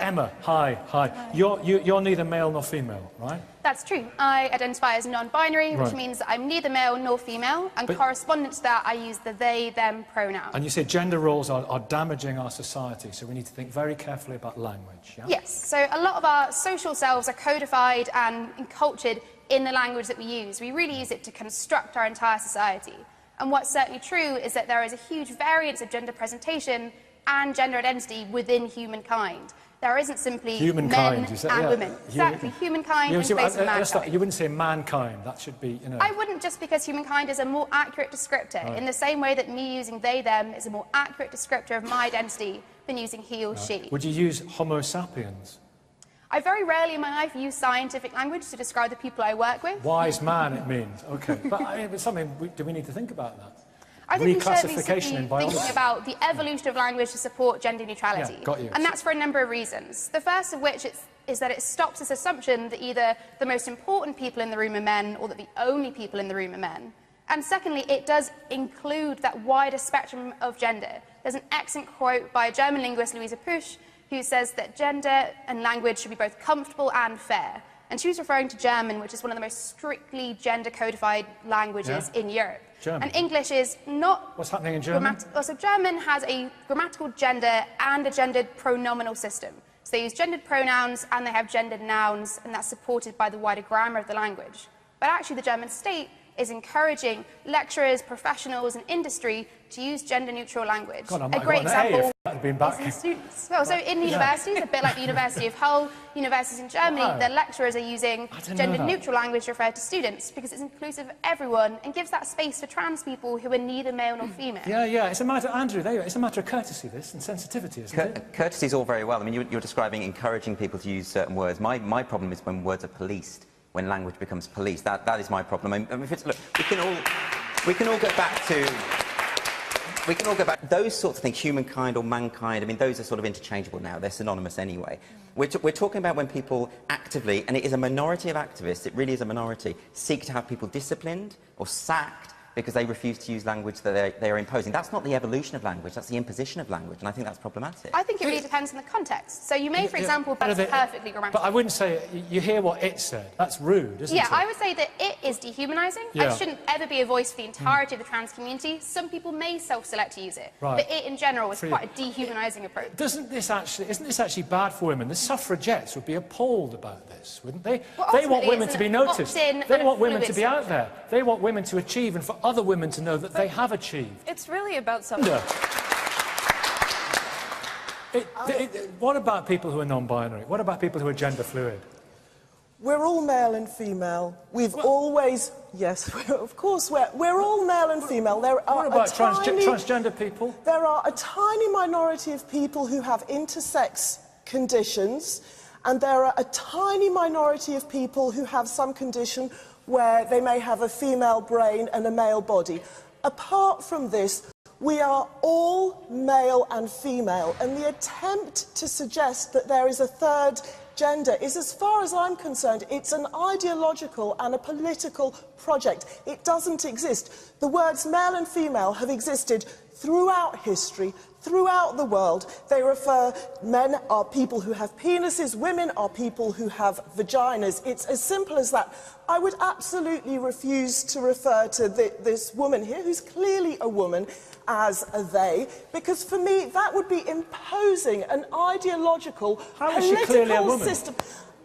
Emma, hi. You're neither male nor female, right? That's true. I identify as non-binary, which means that I'm neither male nor female, and correspondent to that, I use the they, them pronoun. And you say gender roles are damaging our society, so we need to think very carefully about language, yeah? Yes, so a lot of our social selves are codified and cultured in the language that we use. We really use it to construct our entire society. And what's certainly true is that there is a huge variance of gender presentation and gender identity within humankind. There isn't simply men and women. Exactly, humankind in place of mankind. You wouldn't say mankind, that should be, you know... I wouldn't, just because humankind is a more accurate descriptor, in the same way that me using they, them is a more accurate descriptor of my identity than using he or she. Would you use Homo sapiens? I very rarely in my life use scientific language to describe the people I work with. Wise man, it means. OK. But I mean, it's something, do we need to think about that? I think we should be thinking about the evolution of language to support gender neutrality. Yeah, got you. And that's for a number of reasons. The first of which is that it stops this assumption that either the most important people in the room are men or that the only people in the room are men. And secondly, it does include that wider spectrum of gender. There's an excellent quote by German linguist Louisa Pusch, who says that gender and language should be both comfortable and fair. And she was referring to German, which is one of the most strictly gender-codified languages in Europe. German. And English is not... What's happening in German? So German has a grammatical gender and a gendered pronominal system. So they use gendered pronouns and they have gendered nouns, and that's supported by the wider grammar of the language. But actually the German state is encouraging lecturers, professionals and industry to use gender-neutral language. God, a great example been back. is in students. Well, so in universities, a bit like the University of Hull, universities in Germany, their lecturers are using gender-neutral language to refer to students because it's inclusive of everyone and gives that space for trans people who are neither male nor female. Yeah, it's a matter, Andrew, it's a matter of courtesy, this, and sensitivity, isn't it? Courtesy is all very well. I mean, you're describing encouraging people to use certain words. My problem is when words are policed. When language becomes police, that is my problem. I mean, look, we can all go back to those sorts of things, humankind or mankind. I mean, those are sort of interchangeable now. They're synonymous anyway. We're talking about when people actively, and it is a minority of activists, it really is a minority, seek to have people disciplined or sacked because they refuse to use language that they are imposing. That's not the evolution of language, that's the imposition of language, and I think that's problematic. I think it really depends on the context. So you may, for example, be perfectly grammatical. But I wouldn't say, you hear what it said. That's rude, isn't it? Yeah, I would say that it is dehumanising. It shouldn't ever be a voice for the entirety of the trans community. Some people may self-select to use it, but it in general is quite a dehumanising approach. Isn't this actually bad for women? The suffragettes would be appalled about this, wouldn't they? Well, they want women to be noticed. They want women to be out there. They want women to achieve and for other women to know that they have achieved. It's really about something. What about people who are non-binary? What about people who are gender fluid? We're all male and female. We've always... Yes, of course, we're all male and female. There are what about transgender people? There are a tiny minority of people who have intersex conditions, and there are a tiny minority of people who have some condition where they may have a female brain and a male body. Apart from this, we are all male and female, and the attempt to suggest that there is a third gender is, as far as I'm concerned, it's an ideological and a political project. It doesn't exist. The words male and female have existed throughout history, throughout the world. They refer, men are people who have penises, women are people who have vaginas. It's as simple as that. I would absolutely refuse to refer to this woman here, who's clearly a woman, as a they, because for me that would be imposing an ideological political system.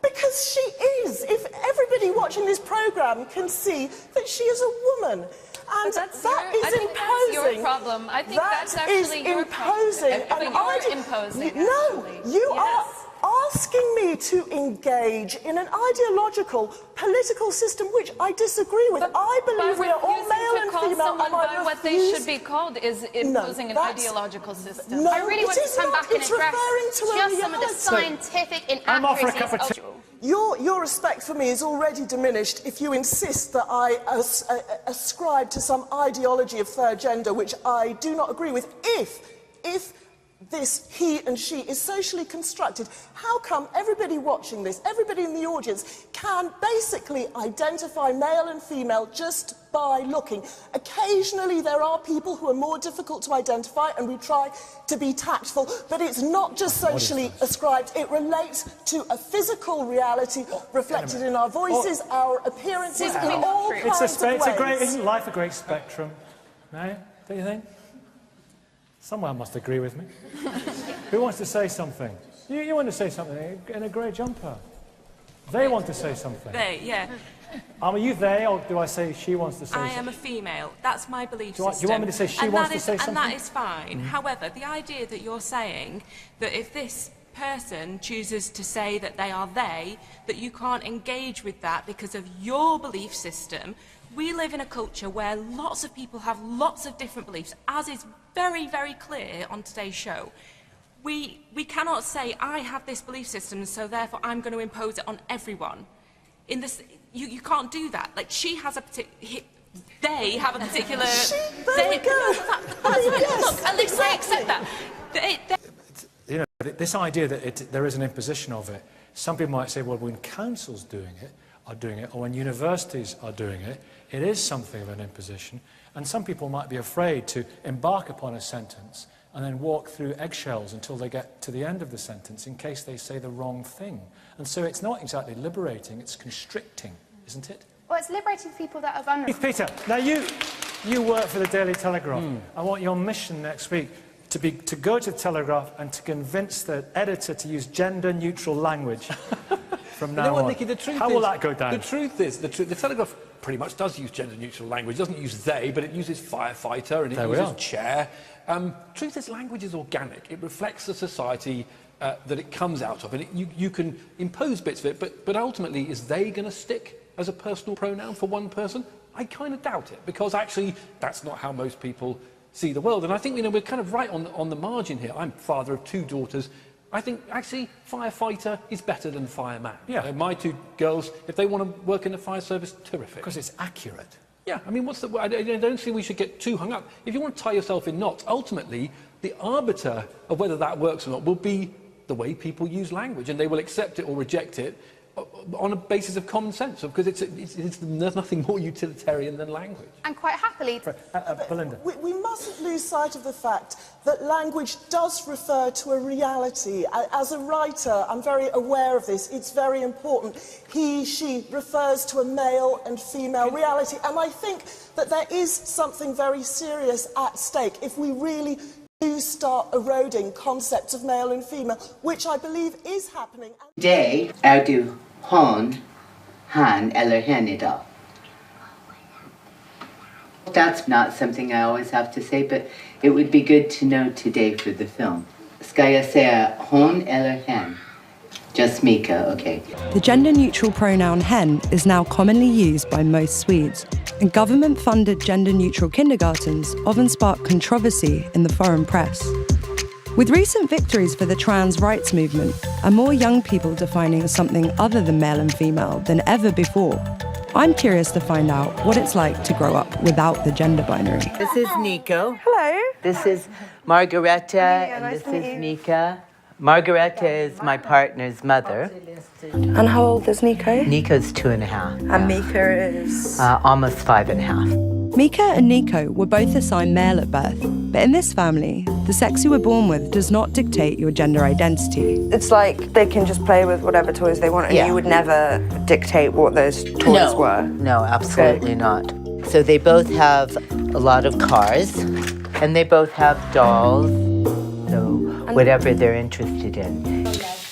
Because she is. If everybody watching this programme can see that she is a woman. And that is imposing. That's your problem. I think that's actually your imposing. problem. You're imposing. No, you are asking me to engage in an ideological, political system which I disagree with. I believe we are all male and female. And by what they should be called is imposing an ideological system. No, I really want to come back and address just some of the scientific inaccuracies. Your respect for me is already diminished if you insist that I ascribe to some ideology of third gender which I do not agree with. If this he and she is socially constructed. How come everybody watching this, everybody in the audience, can basically identify male and female just by looking? Occasionally there are people who are more difficult to identify, and we try to be tactful, but it's not just socially ascribed. It relates to a physical reality reflected in our voices, our appearances, in all kinds of ways. Isn't life a great spectrum? No? Don't you think? Someone must agree with me. Who wants to say something? You want to say something in a grey jumper. They want to say something. They, yeah. Are you they, or do I say she wants to say something? I am a female. That's my belief system. Do you want me to say she wants to say something? And that is fine. However, the idea that you're saying that if this person chooses to say that they are they, that you can't engage with that because of your belief system. We live in a culture where lots of people have lots of different beliefs, as is very, very clear on today's show. We cannot say, I have this belief system, so therefore I'm going to impose it on everyone. In this, you can't do that. Like, she has a particular... They have a particular... There we go. Look, at least I accept that. You know, this idea that there is an imposition of it, some people might say, well, when councils are doing it, or when universities are doing it, it is something of an imposition. And some people might be afraid to embark upon a sentence and then walk through eggshells until they get to the end of the sentence in case they say the wrong thing. And so it's not exactly liberating, it's constricting, isn't it? Well, it's liberating people that are vulnerable. Peter, now you work for the Daily Telegraph. I want your mission next week to go to the Telegraph and to convince the editor to use gender-neutral language from now on. Nicky, How will that go down? The truth is, the Telegraph pretty much does use gender-neutral language. It doesn't use they, but it uses firefighter and it uses chair. Truth is, language is organic. It reflects the society that it comes out of. And you can impose bits of it, but ultimately, is they going to stick as a personal pronoun for one person? I kind of doubt it, because actually, that's not how most people see the world. And I think, you know, we're kind of right on the margin here. I'm father of 2 daughters. I think, actually, firefighter is better than fireman. Yeah. My 2 girls, if they want to work in the fire service, terrific. Because it's accurate. Yeah, I mean, I don't think we should get too hung up. If you want to tie yourself in knots, ultimately, the arbiter of whether that works or not will be the way people use language, and they will accept it or reject it on a basis of common sense, because there's nothing more utilitarian than language. And quite happily... Belinda. We mustn't lose sight of the fact that language does refer to a reality. As a writer, I'm very aware of this. It's very important. He, she refers to a male and female reality. And I think that there is something very serious at stake if we really do start eroding concepts of male and female, which I believe is happening. Today, I do hon, han eller hen idag. That's not something I always have to say, but it would be good to know today for the film. Ska jag säga hon eller hen? Just Mika, okay. The gender-neutral pronoun hen is now commonly used by most Swedes, and government-funded gender-neutral kindergartens often spark controversy in the foreign press. With recent victories for the trans rights movement and more young people defining something other than male and female than ever before, I'm curious to find out what it's like to grow up without the gender binary. This is Nico. Hello. This is Margareta, and nice this to meet is you. Mika. Margareta is my partner's mother. And how old is Nico? Nico's 2.5. And Mika is... Almost 5.5. Mika and Nico were both assigned male at birth, but in this family, the sex you were born with does not dictate your gender identity. It's like they can just play with whatever toys they want, and you would never dictate what those toys were. No, absolutely not. So they both have a lot of cars, and they both have dolls, so whatever they're interested in.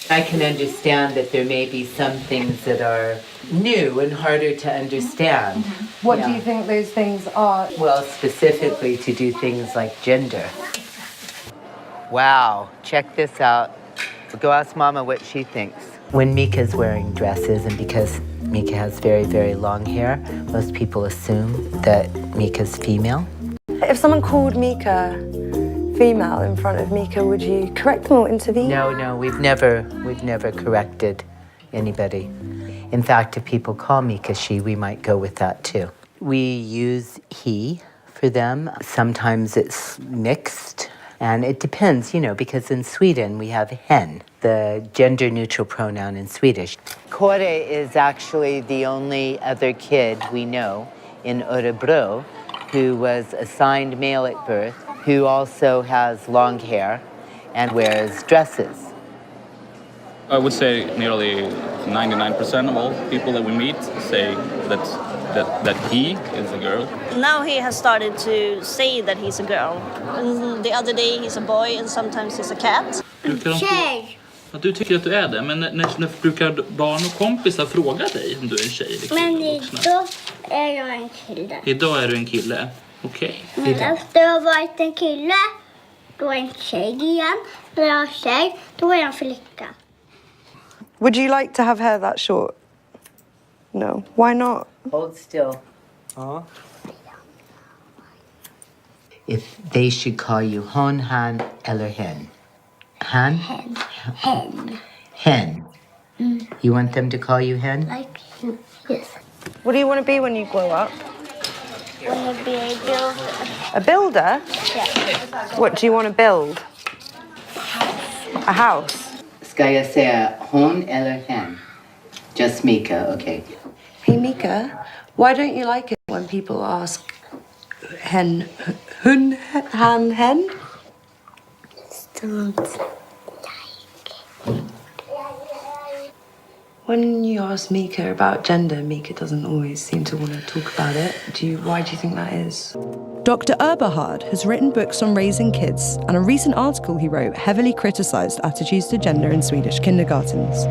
I can understand that there may be some things that are new and harder to understand. What do you think those things are? Well, specifically to do things like gender. Wow, check this out. Go ask Mama what she thinks. When Mika's wearing dresses, and because Mika has very, very long hair, most people assume that Mika's female. If someone called Mika female in front of Mika, would you correct them or intervene? No, we've never corrected anybody. In fact, if people call Mika she, we might go with that too. We use he for them. Sometimes it's mixed. And it depends, you know, because in Sweden we have hen, the gender-neutral pronoun in Swedish. Kåre is actually the only other kid we know in Örebro who was assigned male at birth, who also has long hair and wears dresses. I would say nearly 99% of all people that we meet say that he is a girl. Now he has started to say that he's a girl. And the other day he's a boy and sometimes he's a cat. Tjej! Att du tycker att du är det, men när brukar barn och kompisar fråga dig om du är en tjej? Liksom, men idag är jag en kille. Idag är du en kille? Okej. Men efter jag har varit en kille, då är jag en tjej igen. När jag är tjej, då är jag en flicka. Would you like to have hair that short? No. Why not? Hold still. If they should call you hon, han, eller hen. Han? Hen. Hen. Hen. You want them to call you hen? Like, yes. What do you want to be when you grow up? I want to be a builder. A builder? Yeah. What do you want to build? A house? Ska jag säga hon eller hen? Just Mika, okay. Hey Mika, why don't you like it when people ask hen, hun, han, hen? Don't like. When you ask Mika about gender, Mika doesn't always seem to want to talk about it. Why do you think that is? Dr. Eberhard has written books on raising kids, and a recent article he wrote heavily criticised attitudes to gender in Swedish kindergartens.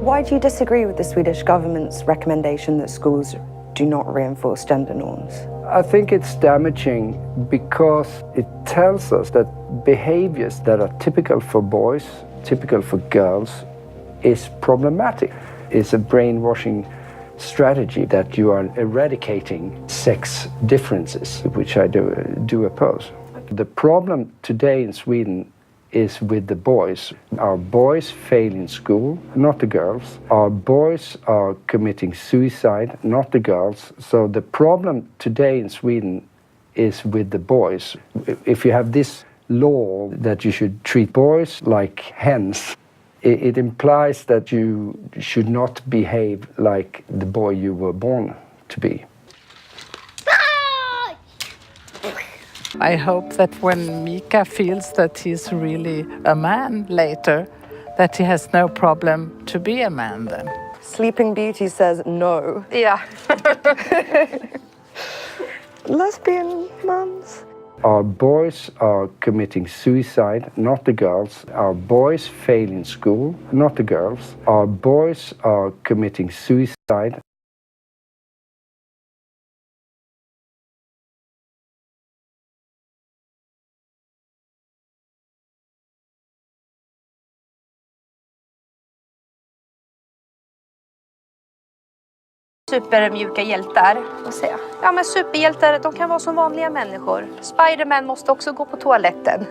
Why do you disagree with the Swedish government's recommendation that schools do not reinforce gender norms? I think it's damaging because it tells us that behaviors that are typical for boys, typical for girls, is problematic. It's a brainwashing strategy that you are eradicating sex differences, which I do oppose. The problem today in Sweden is with the boys. Our boys fail in school, not the girls. Our boys are committing suicide, not the girls. So the problem today in Sweden is with the boys. If you have this law that you should treat boys like hens, it implies that you should not behave like the boy you were born to be. I hope that when Mika feels that he's really a man later, that he has no problem to be a man then. Sleeping Beauty says no. Yeah. Lesbian mums. Our boys are committing suicide, not the girls. Our boys fail in school, not the girls. Our boys are committing suicide. Supermjuka hjältar. Vad säger jag? Ja, men superhjältar, de kan vara som vanliga människor. Spiderman måste också gå på toaletten.